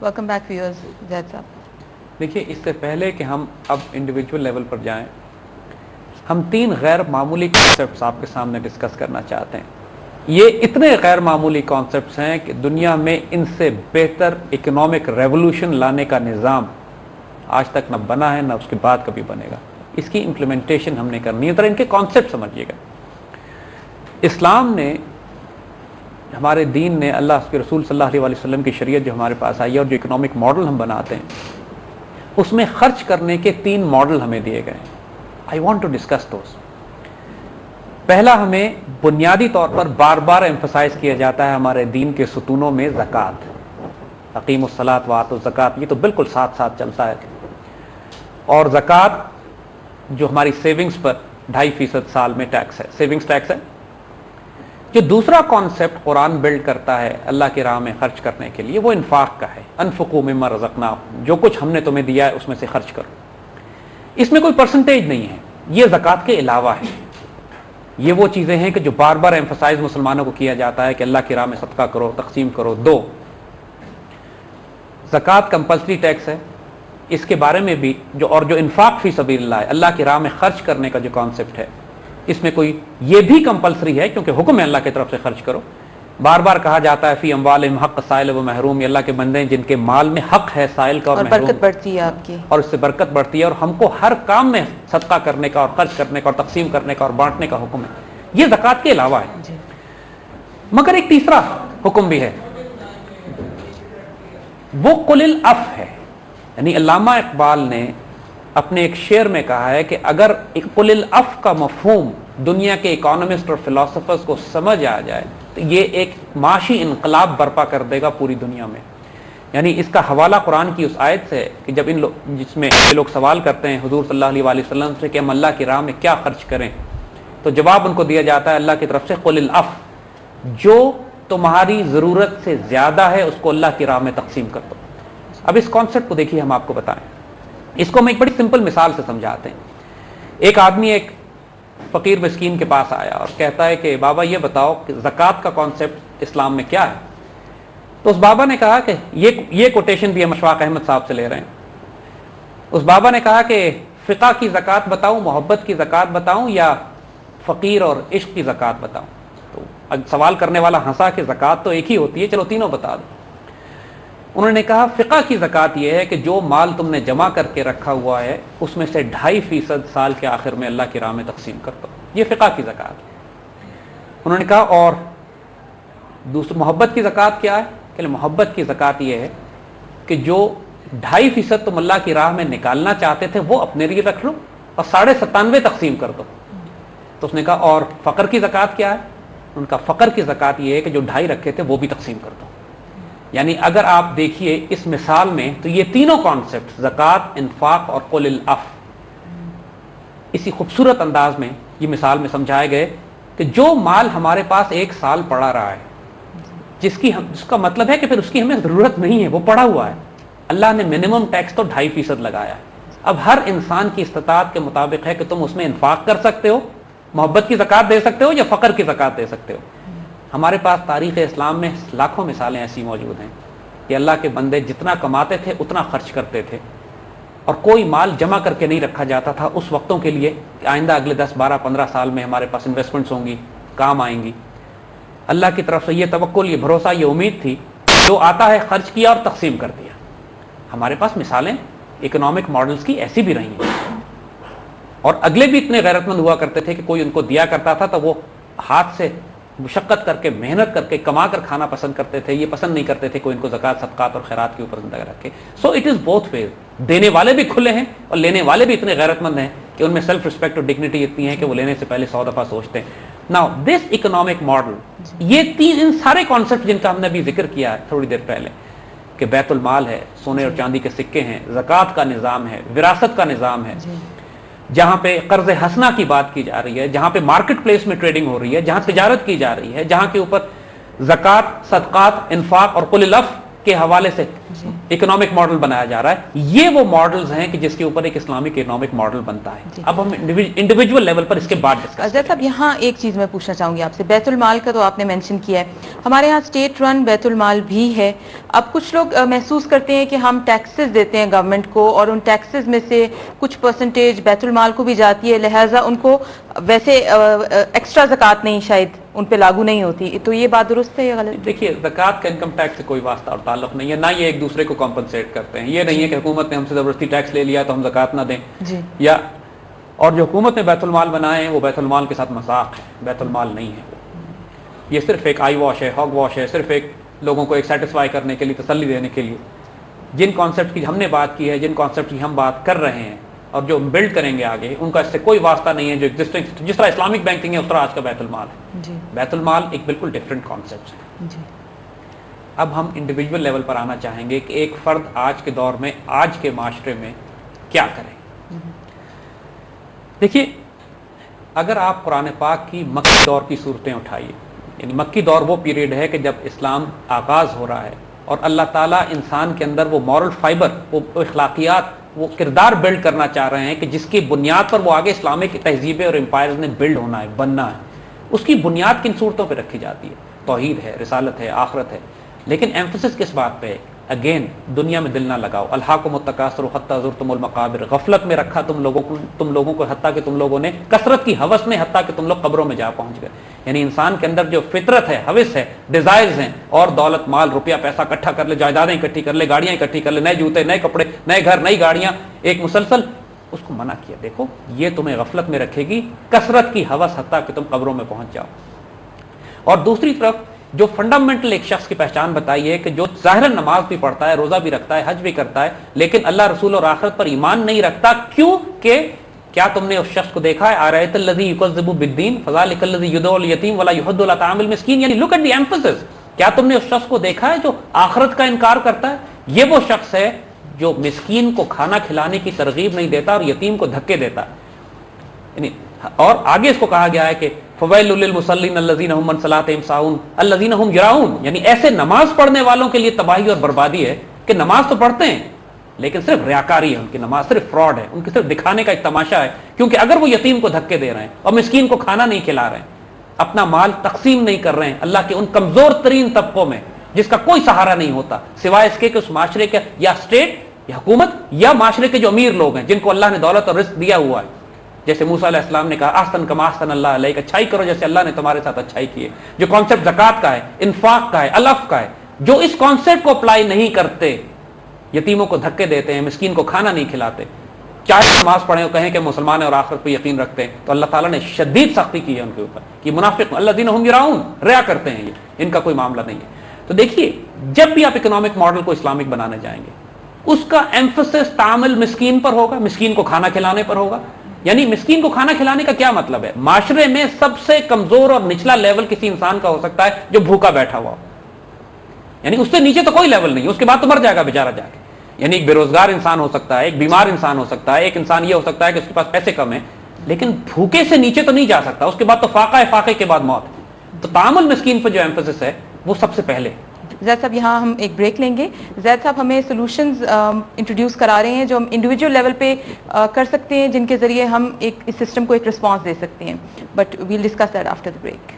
Welcome back viewers. زید صاحب دیکھیے، اس سے پہلے کہ ہم اب انڈیویجول لیول پر جائیں، ہم 3 غیر معمولی کانسیپٹس آپ کے سامنے ڈسکس کرنا چاہتے ہیں. یہ اتنے غیر معمولی کانسیپٹس ہیں کہ دنیا میں ان سے بہتر اکنامک ریولوشن لانے کا نظام آج تک نہ بنا ہے، نہ اس کے بعد کبھی بنے گا. اس کی امپلیمنٹیشن ہم نے کرنی ہے. ذرا ان کے کانسیپٹ سمجھیے گا. اسلام نے، ہمارے دین نے، اللہ کے رسول صلی اللہ علیہ وسلم کی شریعت جو ہمارے پاس آئی ہے اور جو اکنامک ماڈل ہم بناتے ہیں، اس میں خرچ کرنے کے 3 ماڈل ہمیں دیے گئے ہیں. I want to discuss those. پہلا، ہمیں بنیادی طور پر بار بار ایمفسائز کیا جاتا ہے ہمارے دین کے ستونوں میں زکوٰۃ. اقیموا الصلاۃ وآتوا الزکوٰۃ، یہ تو بالکل ساتھ ساتھ چلتا ہے. اور زکوٰۃ جو ہماری سیونگز پر 2.5% سال میں ٹیکس ہے، سیونگز ٹیکس ہے. جو دوسرا کانسیپٹ قرآن بلڈ کرتا ہے اللہ کی راہ میں خرچ کرنے کے لیے، وہ انفاق کا ہے. انفقوا مما رزقناکم، جو کچھ ہم نے تمہیں دیا ہے اس میں سے خرچ کرو. اس میں کوئی پرسنٹیج نہیں ہے، یہ زکوٰۃ کے علاوہ ہے. یہ وہ چیزیں ہیں کہ جو بار بار ایمفسائز مسلمانوں کو کیا جاتا ہے کہ اللہ کی راہ میں صدقہ کرو، تقسیم کرو. 2، زکوٰۃ کمپلسری ٹیکس ہے. اس کے بارے میں بھی جو انفاق فی سبیل اللہ ہے، اللہ کی راہ میں خرچ کرنے کا جو کانسیپٹ ہے، اس میں کوئی یہ بھی کمپلسری ہے کیونکہ حکم ہے اللہ کی طرف سے خرچ کرو. بار بار کہا جاتا ہے فی اموالہم حق السائل و محروم، یہ اللہ کے بندے ہیں جن کے مال میں حق ہے سائل کا اور محروم، برکت بڑھتی ہے آپ کی، اور اس سے برکت بڑھتی ہے. اور ہم کو ہر کام میں صدقہ کرنے کا اور خرچ کرنے کا اور تقسیم کرنے کا اور بانٹنے کا حکم ہے. یہ زکوٰۃ کے علاوہ ہے. مگر ایک تیسرا حکم بھی ہے، وہ قل العف ہے. یعنی علامہ اقبال نے اپنے ایک شعر میں کہا ہے کہ اگر قل العف کا مفہوم دنیا کے اکانومسٹ اور فلاسفرز کو سمجھ آ جائے تو یہ ایک معاشی انقلاب برپا کر دے گا پوری دنیا میں. یعنی اس کا حوالہ قرآن کی اس آیت سے کہ جب جس میں لوگ سوال کرتے ہیں حضور صلی اللہ علیہ وسلم سے کہ ہم اللہ کی راہ میں کیا خرچ کریں، تو جواب ان کو دیا جاتا ہے اللہ کی طرف سے قل العف، جو تمہاری ضرورت سے زیادہ ہے اس کو اللہ کی راہ میں تقسیم کر دو. اب اس کانسیپٹ کو دیکھیے، ہم آپ کو بتائیں. اس کو ہم ایک بڑی سمپل مثال سے سمجھاتے ہیں. ایک آدمی ایک فقیر مسکین کے پاس آیا اور کہتا ہے کہ بابا یہ بتاؤ کہ زکوٰۃ کا کانسیپٹ اسلام میں کیا ہے. تو اس بابا نے کہا کہ یہ کوٹیشن بھی ہم اشفاق احمد صاحب سے لے رہے ہیں. اس بابا نے کہا کہ فقہ کی زکوٰۃ بتاؤں، محبت کی زکوٰۃ بتاؤں، یا فقیر اور عشق کی زکوٰۃ بتاؤں. تو سوال کرنے والا ہنسا کہ زکوٰۃ تو ایک ہی ہوتی ہے، چلو تینوں بتا دو. انہوں نے کہا فقہ کی زکوٰۃ یہ ہے کہ جو مال تم نے جمع کر کے رکھا ہوا ہے اس میں سے 2.5% سال کے آخر میں اللہ کی راہ میں تقسیم کر دو. یہ فقہ کی زکوٰۃ. انہوں نے کہا اور دوسری محبت کی زکوٰۃ کیا ہے؟ کہ محبت کی زکوٰۃ یہ ہے کہ جو 2.5% تم اللہ کی راہ میں نکالنا چاہتے تھے وہ اپنے لیے رکھ لو اور 97.5 تقسیم کر دو. تو اس نے کہا اور فقر کی زکوٰۃ کیا ہے؟ ان کا فقر کی زکوٰۃ یہ ہے کہ جو 2.5 رکھے تھے وہ بھی تقسیم کر دو. یعنی اگر آپ دیکھیے اس مثال میں تو یہ تینوں کانسیپٹ زکوٰۃ، انفاق اور قل العف اسی خوبصورت انداز میں یہ مثال میں سمجھائے گئے کہ جو مال ہمارے پاس 1 سال پڑا رہا ہے، جس کا مطلب ہے کہ پھر اس کی ہمیں ضرورت نہیں ہے، وہ پڑا ہوا ہے. اللہ نے منیمم ٹیکس تو 2.5% لگایا ہے. اب ہر انسان کی استطاعت کے مطابق ہے کہ تم اس میں انفاق کر سکتے ہو، محبت کی زکوٰۃ دے سکتے ہو یا فقر کی زکوٰۃ دے سکتے ہو. ہمارے پاس تاریخ اسلام میں لاکھوں مثالیں ایسی موجود ہیں کہ اللہ کے بندے جتنا کماتے تھے اتنا خرچ کرتے تھے اور کوئی مال جمع کر کے نہیں رکھا جاتا تھا اس وقتوں کے لیے کہ آئندہ اگلے 10 12 15 سال میں ہمارے پاس انویسٹمنٹس ہوں گی، کام آئیں گی. اللہ کی طرف سے یہ توکل، یہ بھروسہ، یہ امید تھی. جو آتا ہے خرچ کیا اور تقسیم کر دیا. ہمارے پاس مثالیں اکنامک ماڈلز کی ایسی بھی رہی ہیں. اور اگلے بھی اتنے غیرت مند ہوا کرتے تھے کہ کوئی ان کو دیا کرتا تھا تو وہ ہاتھ سے مشقت کر کے، محنت کر کے، کما کر کھانا پسند کرتے تھے. یہ پسند نہیں کرتے تھے کوئی ان کو زکوٰۃ، صدقات اور خیرات کے اوپر زندہ رکھے. So it is both ways. دینے والے بھی کھلے ہیں اور لینے والے بھی اتنے غیرت مند ہیں کہ ان میں سیلف ریسپیکٹ اور ڈگنیٹی اتنی ہے کہ وہ لینے سے پہلے 100 دفعہ سوچتے ہیں. ناؤ دس اکنامک ماڈل، یہ ان سارے کانسیپٹ جن کا ہم نے ابھی ذکر کیا ہے تھوڑی دیر پہلے کہ بیت المال ہے، سونے اور چاندی کے سکے ہیں، زکوٰۃ کا نظام ہے، وراثت کا نظام ہے، جہاں پہ قرض حسنہ کی بات کی جا رہی ہے، جہاں پہ مارکیٹ پلیس میں ٹریڈنگ ہو رہی ہے، جہاں تجارت کی جا رہی ہے، جہاں کے اوپر زکوٰۃ، صدقات، انفاق اور قل العف کے حوالے سے اکنامک ماڈل بنایا جا رہا ہے. یہ وہ ماڈلز ہیں کہ جس کے اوپر ایک اسلامک اکنامک ماڈل بنتا ہے. اب ہم انڈیویجول لیول پر اس کے بعد ڈسکس اظہر صاحب یہاں ایک چیز میں پوچھنا چاہوں گی آپ سے. بیت المال کا تو آپ نے مینشن کیا ہے, ہمارے یہاں اسٹیٹ رن بیت المال بھی ہے. اب کچھ لوگ محسوس کرتے ہیں کہ ہم ٹیکسز دیتے ہیں گورنمنٹ کو اور ان ٹیکسز میں سے کچھ پرسنٹیج بیت المال کو بھی جاتی ہے, لہٰذا ان کو ویسے ایکسٹرا زکوٰۃ نہیں شاید ان پہ لاگو نہیں ہوتی. تو یہ بات درست ہے یا غلط؟ دیکھیے, زکوٰۃ کا انکم ٹیکس سے کوئی واسطہ اور تعلق نہیں ہے, نہ یہ ایک دوسرے کو کمپنسیٹ کرتے ہیں. یہ نہیں ہے کہ حکومت نے ہم سے زبردستی ٹیکس لے لیا تو ہم زکوٰۃ نہ دیں, یا اور جو حکومت نے بیت المال بنائے ہیں وہ بیت المال کے ساتھ مذاق ہے, بیت المال نہیں ہے. یہ صرف ایک آئی واش ہے, ہاگ واش ہے, صرف ایک لوگوں کو ایک سیٹسفائی کرنے کے لیے, تسلی دینے کے لیے. جن کانسیپٹ کی ہم نے بات کی ہے, جن کانسیپٹ کی ہم بات کر رہے ہیں اور جو بلڈ کریں گے آگے, ان کا اس سے کوئی واسطہ نہیں ہے. جو جس طرح اسلامک بینکنگ ہے اس طرح آج کا بیت المال ہے. بیت المال ایک بالکل ڈفرینٹ کانسیپٹ ہے. اب ہم انڈیویجول لیول پر آنا چاہیں گے کہ ایک فرد آج کے دور میں, آج کے معاشرے میں کیا کرے. دیکھیے, اگر آپ قرآن پاک کی مکی دور کی صورتیں اٹھائیے, یعنی مکی دور وہ پیریڈ ہے کہ جب اسلام آغاز ہو رہا ہے اور اللہ تعالیٰ انسان کے اندر وہ مورل فائبر, وہ اخلاقیات, وہ کردار بلڈ کرنا چاہ رہے ہیں کہ جس کی بنیاد پر وہ آگے اسلامک تہذیبیں اور امپائرز نے بلڈ ہونا ہے, بننا ہے. اس کی بنیاد کن صورتوں پہ رکھی جاتی ہے؟ توحید ہے, رسالت ہے, آخرت ہے. لیکن ایمفسس کس بات پہ ہے؟ اگین, دنیا میں دل نہ لگاؤ. الہاکم التکاثر حتی زرتم المقابر. غفلت میں رکھا تم لوگوں کو حتیٰ کہ تم لوگوں نے, کثرت کی ہوس میں حتیٰ کہ تم لوگ قبروں میں جا پہنچ گئے. یعنی انسان کے اندر جو فطرت ہے, ہوس ہے, ڈیزائرز ہیں, اور دولت, مال, روپیہ, پیسہ اکٹھا کر لے, جائیدادیں اکٹھی کر لے, گاڑیاں اکٹھی کر لے, نئے جوتے, نئے کپڑے, نئے گھر, نئی گاڑیاں, ایک مسلسل, اس کو منع کیا. دیکھو, یہ تمہیں غفلت میں رکھے گی, کثرت کی ہوس, حتیٰ کہ تم قبروں میں پہنچ جاؤ. اور دوسری طرف جو فنڈامنٹل ایک شخص کی پہچان بتائی ہے کہ جو ظاہراً نماز بھی پڑھتا ہے, روزہ بھی رکھتا ہے, حج بھی کرتا ہے, لیکن اللہ رسول اور آخرت پر ایمان نہیں رکھتا. کیوں کہ کیا تم نے اس شخص کو دیکھا ہے؟ آرایت الذی یکذب بالدین فذلک الذی یدعو الیتیم ولا یحض علی طعام المسکین. یعنی لک ایٹ دی ایمفسس. کیا تم نے اس شخص کو دیکھا ہے جو آخرت کا انکار کرتا ہے؟ یہ وہ شخص ہے جو مسکین کو کھانا کھلانے کی ترغیب نہیں دیتا اور یتیم کو دھکے دیتا ہے. یعنی اور آگے اس کو کہا گیا ہے کہ فویل للمصلین الذین هم عن صلاتهم ساہون الذین هم یراؤون. یعنی ایسے نماز پڑھنے والوں کے لیے تباہی اور بربادی ہے کہ نماز تو پڑھتے ہیں لیکن صرف ریاکاری ہے, ان کی نماز صرف فراڈ ہے, ان کی صرف دکھانے کا ایک تماشا ہے. کیونکہ اگر وہ یتیم کو دھکے دے رہے ہیں اور مسکین کو کھانا نہیں کھلا رہے ہیں, اپنا مال تقسیم نہیں کر رہے ہیں اللہ کے ان کمزور ترین طبقوں میں جس کا کوئی سہارا نہیں ہوتا سوائے اس کے کہ اس معاشرے کے یا اسٹیٹ یا حکومت یا معاشرے کے جو امیر لوگ ہیں جن کو اللہ نے دولت اور رزق دیا ہوا ہے, جیسے موسیٰ علیہ السلام نے کہا احسن کما احسن اللہ علیک, اچھائی کرو جیسے اللہ نے تمہارے ساتھ اچھائی کی ہے. جو کانسیپٹ زکوٰۃ کا ہے, انفاق کا ہے, الف کا ہے, جو اس کانسیپٹ کو اپلائی نہیں کرتے, یتیموں کو دھکے دیتے ہیں, مسکین کو کھانا نہیں کھلاتے, چاہے نماز پڑھیں اور کہیں کہ مسلمان ہیں اور آخرت پہ یقین رکھتے ہیں, تو اللہ تعالیٰ نے شدید سختی کی ہے ان کے اوپر کہ منافق الذین هم یراؤون, ریا کرتے ہیں, یہ ان کا کوئی معاملہ نہیں ہے. تو دیکھیے, جب بھی آپ اکنامک ماڈل کو اسلامک بنانے جائیں گے, اس کا ایمفسس تعامل مسکین پر ہوگا, مسکین کو کھانا کھلانے پر ہوگا. یعنی مسکین کو کھانا کھلانے کا کیا مطلب ہے؟ معاشرے میں سب سے کمزور اور نچلا لیول کسی انسان کا ہو سکتا ہے جو بھوکا بیٹھا ہوا ہو, یعنی اس سے نیچے تو کوئی لیول نہیں, اس کے بعد تو مر جائے گا بیچارہ جا کے. یعنی ایک بے روزگار انسان ہو سکتا ہے, ایک بیمار انسان ہو سکتا ہے, ایک انسان یہ ہو سکتا ہے کہ اس کے پاس پیسے کم ہیں, لیکن بھوکے سے نیچے تو نہیں جا سکتا, اس کے بعد تو فاقہ ہے, فاقے کے بعد موت. تو تعامل مسکین پر جو ایمفسس ہے وہ سب سے پہلے. زید صاحب یہاں ہم ایک بریک لیں گے. زید صاحب ہمیں سولوشنز انٹروڈیوس کرا رہے ہیں جو ہم انڈیویجول لیول پہ کر سکتے ہیں, جن کے ذریعے ہم ایک اس سسٹم کو ایک رسپانس دے سکتے ہیں. But we'll discuss that after the break.